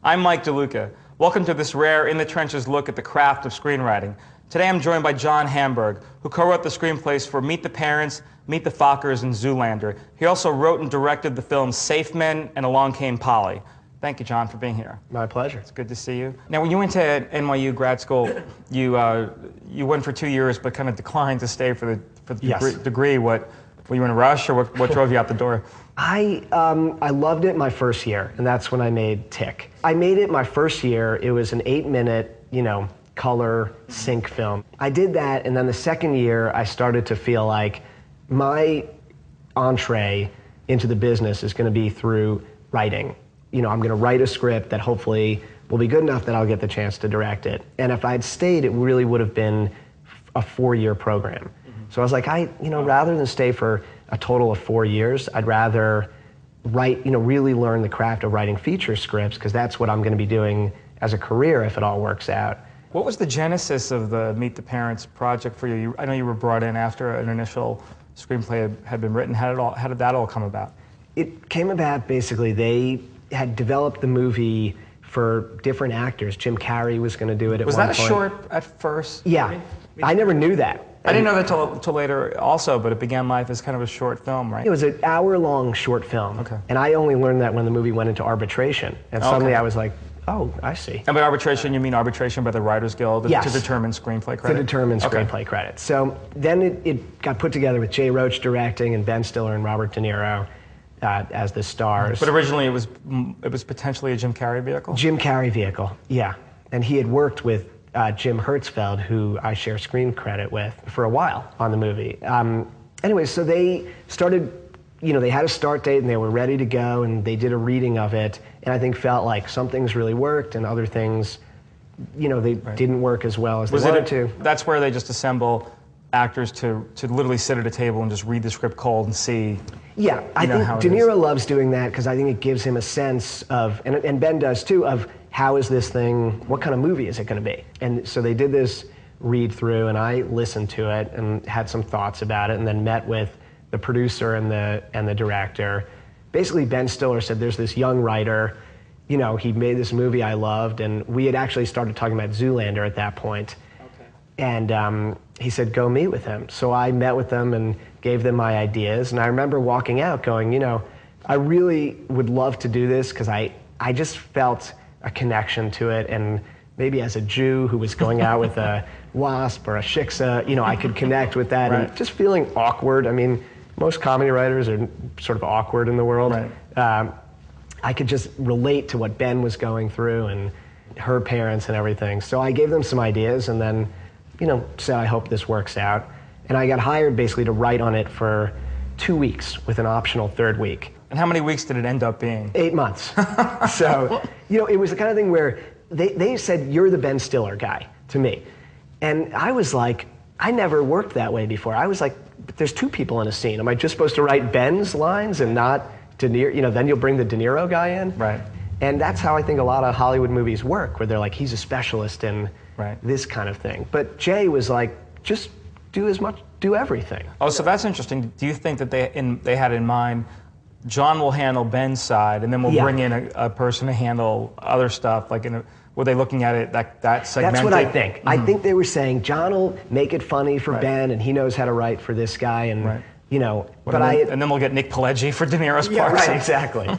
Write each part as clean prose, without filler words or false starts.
I'm Mike DeLuca. Welcome to this rare In the Trenches look at the craft of screenwriting. Today I'm joined by John Hamburg, who co-wrote the screenplays for Meet the Parents, Meet the Fockers, and Zoolander. He also wrote and directed the films Safe Men and Along Came Polly. Thank you, John, for being here. My pleasure. It's good to see you. Now, when you went to NYU grad school, you went for 2 years, but kind of declined to stay for the Yes. degree. What, were you in a rush, or what drove you out the door? I loved it my first year, and that's when I made Tick. I made it my first year. It was an 8-minute, color sync film. I did that, and then the second year, I started to feel like my entree into the business is going to be through writing. I'm going to write a script that hopefully will be good enough that I'll get the chance to direct it. And if I'd stayed, it really would have been a 4-year program. So I was like, rather than stay for a total of 4 years, I'd rather write, really learn the craft of writing feature scripts, because that's what I'm going to be doing as a career if it all works out. What was the genesis of the Meet the Parents project for you? I know you were brought in after an initial screenplay had been written. How did that all come about? It came about basically, they had developed the movie for different actors. Jim Carrey was going to do it at one point. Was that a short at first? Yeah. I never knew that. I didn't know that till later also, but it began life as kind of a short film, right? It was an hour-long short film. Okay. And I only learned that when the movie went into arbitration. And suddenly I was like, oh, I see. And by arbitration, you mean arbitration by the Writers Guild Yes. to determine screenplay credit? To determine screenplay credit. So then it got put together with Jay Roach directing and Ben Stiller and Robert De Niro as the stars. But originally it was potentially a Jim Carrey vehicle? Jim Carrey vehicle, yeah. And he had worked with Jim Hertzfeld, who I share screen credit with, for a while on the movie. Anyway, so they started, they had a start date and they were ready to go, and they did a reading of it, and I think felt like some things really worked and other things, they didn't work as well as they wanted to. That's where they just assemble actors to literally sit at a table and just read the script cold and see. Yeah, I think De Niro loves doing that because I think it gives him a sense of, and Ben does too, of how is this thing, what kind of movie is it going to be? And so they did this read through, and I listened to it and had some thoughts about it, and then met with the producer and the director. Basically, Ben Stiller said, there's this young writer, he made this movie I loved, and we had actually started talking about Zoolander at that point. Okay. And he said, go meet with him. So I met with them and gave them my ideas, and I remember walking out going, I really would love to do this because I just felt a connection to it, and maybe as a Jew who was going out with a wasp or a shiksa, I could connect with that. Right. And just feeling awkward. I mean, most comedy writers are sort of awkward in the world. Right. I could just relate to what Ben was going through and her parents and everything. So I gave them some ideas and then, said, I hope this works out. And I got hired basically to write on it for 2 weeks with an optional 3rd week. And how many weeks did it end up being? 8 months. So, it was the kind of thing where they said, you're the Ben Stiller guy to me. And I was like, I never worked that way before. I was like, but there's 2 people in a scene. Am I just supposed to write Ben's lines and not De Niro? Then you'll bring the De Niro guy in? Right. And that's how I think a lot of Hollywood movies work, where they're like, he's a specialist in this kind of thing. But Jay was like, just do everything. Oh, so that's interesting. Do you think that they had in mind, John will handle Ben's side, and then we'll bring in a person to handle other stuff? Were they looking at it that segmented? That's what I think. Mm-hmm. I think they were saying, John will make it funny for Ben, and he knows how to write for this guy, and and then we'll get Nick Pileggi for De Niro's part. Right,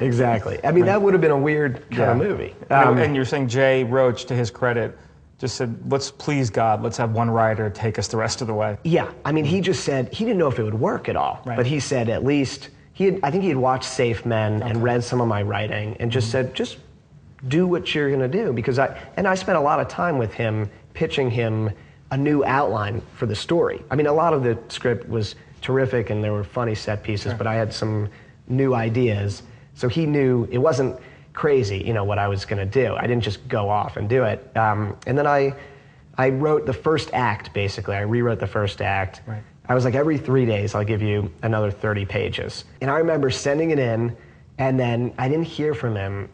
exactly. I mean, that would have been a weird kind of movie. And you're saying Jay Roach, to his credit, just said, let's please God, let's have one writer take us the rest of the way. Yeah, I mean, he just said, he didn't know if it would work at all, but he said at least, I think he had watched Safe Men and read some of my writing and just said, just do what you're gonna do. Because I spent a lot of time with him, pitching him a new outline for the story. I mean, a lot of the script was terrific and there were funny set pieces, but I had some new ideas. So he knew it wasn't crazy, what I was gonna do. I didn't just go off and do it. And then I wrote the first act, basically. I rewrote the first act. Right. I was like, every 3 days, I'll give you another 30 pages. And I remember sending it in, and then I didn't hear from him.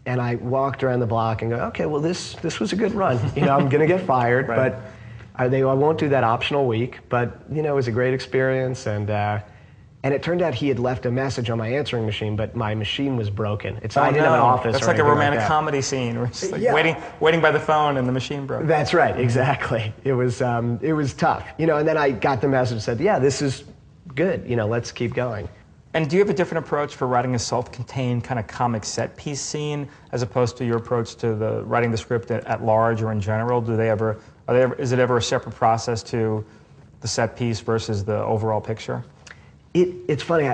And I walked around the block and go, okay, well, this was a good run. I'm gonna get fired, but I won't do that optional week. But, it was a great experience. And And it turned out he had left a message on my answering machine, but my machine was broken. Oh, I didn't have an office. That's or like a anything romantic that. comedy scene, where it's just like Yeah. waiting by the phone and the machine broke. That's right, exactly. It was tough, you know. And then I got the message that said, "Yeah, this is good. You know, let's keep going." And do you have a different approach for writing a self-contained kind of comic set piece scene as opposed to your approach to writing the script at large or in general? Is it ever a separate process to the set piece versus the overall picture? It's funny,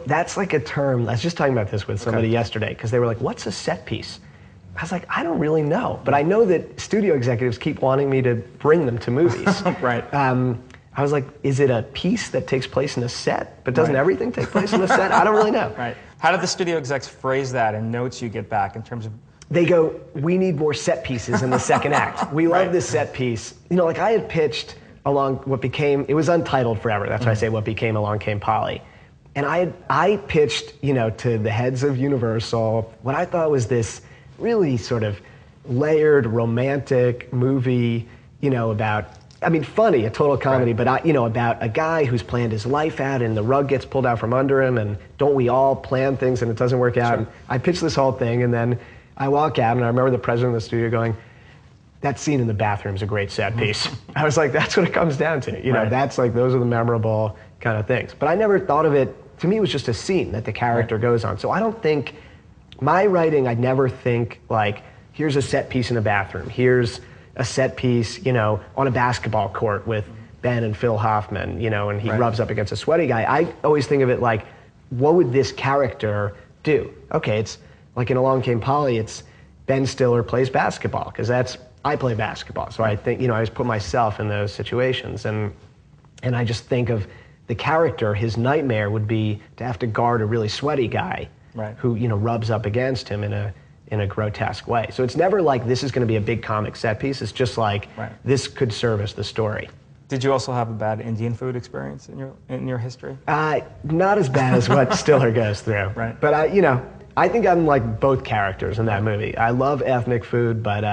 that's like a term. I was just talking about this with somebody yesterday, because they were like, "What's a set piece?" I was like, "I don't really know," but I know that studio executives keep wanting me to bring them to movies. Right. I was like, "Is it a piece that takes place in a set, but doesn't everything take place in a set?" I don't really know. Right. How did the studio execs phrase that in notes you get back in terms of? They go, "We need more set pieces in the second act. We love this set piece." You know, like I had pitched along it was untitled forever. That's why I say what became Along Came Polly. And I pitched, you know, to the heads of Universal what I thought was this really sort of layered romantic movie, you know, funny, a total comedy, but about a guy who's planned his life out and the rug gets pulled out from under him, and don't we all plan things and it doesn't work out? Sure. And I pitched this whole thing, and then I walk out, and I remember the president of the studio going, "That scene in the bathroom is a great set piece." I was like, that's what it comes down to. You know, that's like, those are the memorable kind of things. But I never thought of it, to me it was just a scene that the character goes on. So I don't think, my writing, I'd never think like, here's a set piece in a bathroom, here's a set piece, you know, on a basketball court with Ben and Phil Hoffman, you know, and he rubs up against a sweaty guy. I always think of it like, what would this character do? Okay, it's like in Along Came Polly, it's Ben Stiller plays basketball, because I play basketball, so I think, you know, I just put myself in those situations, and I just think of the character. His nightmare would be to have to guard a really sweaty guy who, you know, rubs up against him in a grotesque way. So it's never like this is going to be a big comic set piece. It's just like this could service the story. Did you also have a bad Indian food experience in your history? Not as bad as what Stiller goes through. Right. But I think I'm like both characters in that movie. I love ethnic food, but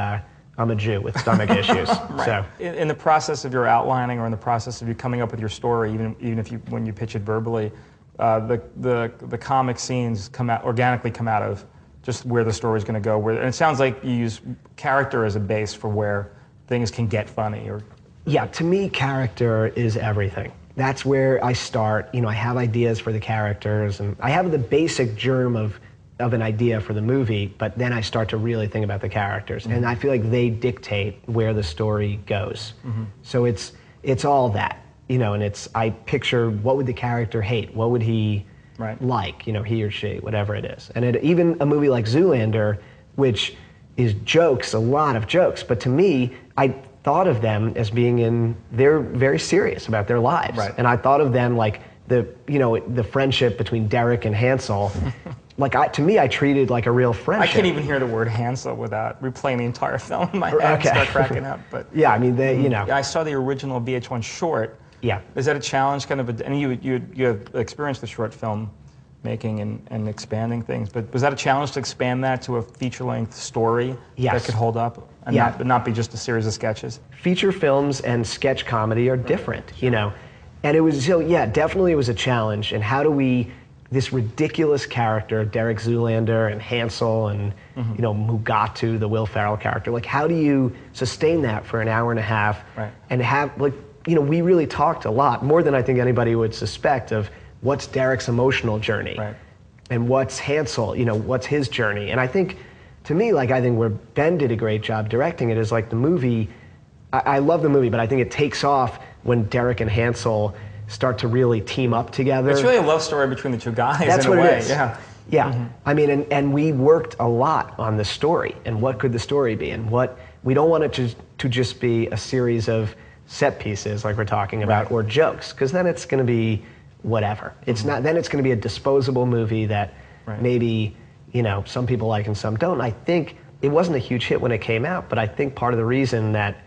I'm a Jew with stomach issues. So in the process of your outlining, or in the process of you coming up with your story, even if when you pitch it verbally, the comic scenes organically come out of just where the story's going to go. And it sounds like you use character as a base for where things can get funny. Yeah, to me, character is everything. That's where I start. You know, I have ideas for the characters, and I have the basic germ of an idea for the movie, but then I start to really think about the characters, and I feel like they dictate where the story goes. So it's all that, you know, and I picture, what would the character hate? What would he like, you know, he or she, whatever it is. And even a movie like Zoolander, which is jokes, a lot of jokes, but to me, I thought of them as they're very serious about their lives. And I thought of them like the friendship between Derek and Hansel. To me, I treated like a real friendship. I can't even hear the word Hansel without replaying the entire film in my head and start cracking up. But yeah, I mean, you know. I saw the original VH1 short. Yeah. Is that a challenge, and you have experienced the short film making and expanding things, but was that a challenge to expand that to a feature-length story that could hold up and not be just a series of sketches? Feature films and sketch comedy are different, you know. And it was, definitely it was a challenge. And how do this ridiculous character, Derek Zoolander and Hansel and, you know, Mugatu, the Will Ferrell character, like how do you sustain that for an hour and a half and have, like, you know, we really talked a lot, more than I think anybody would suspect, of what's Derek's emotional journey and what's Hansel, you know, what's his journey. And I think, to me, like, I think where Ben did a great job directing it is like the movie, I love the movie, but I think it takes off when Derek and Hansel start to really team up together. It's really a love story between the two guys. That's in a what way. It is. Yeah. I mean, and we worked a lot on the story, and what could the story be, and what, we don't want it to just be a series of set pieces like we're talking about, or jokes, because then it's going to be whatever. It's not, then it's going to be a disposable movie that maybe, you know, some people like and some don't. I think it wasn't a huge hit when it came out, but I think part of the reason that,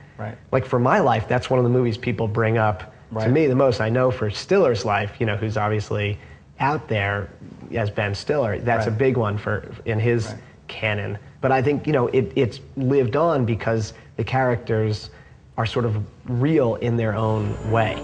like for my life, that's one of the movies people bring up to me the most. I know for Stiller's life, you know, who's obviously out there as Ben Stiller, that's a big one in his canon. But I think, you know, it's lived on because the characters are sort of real in their own way.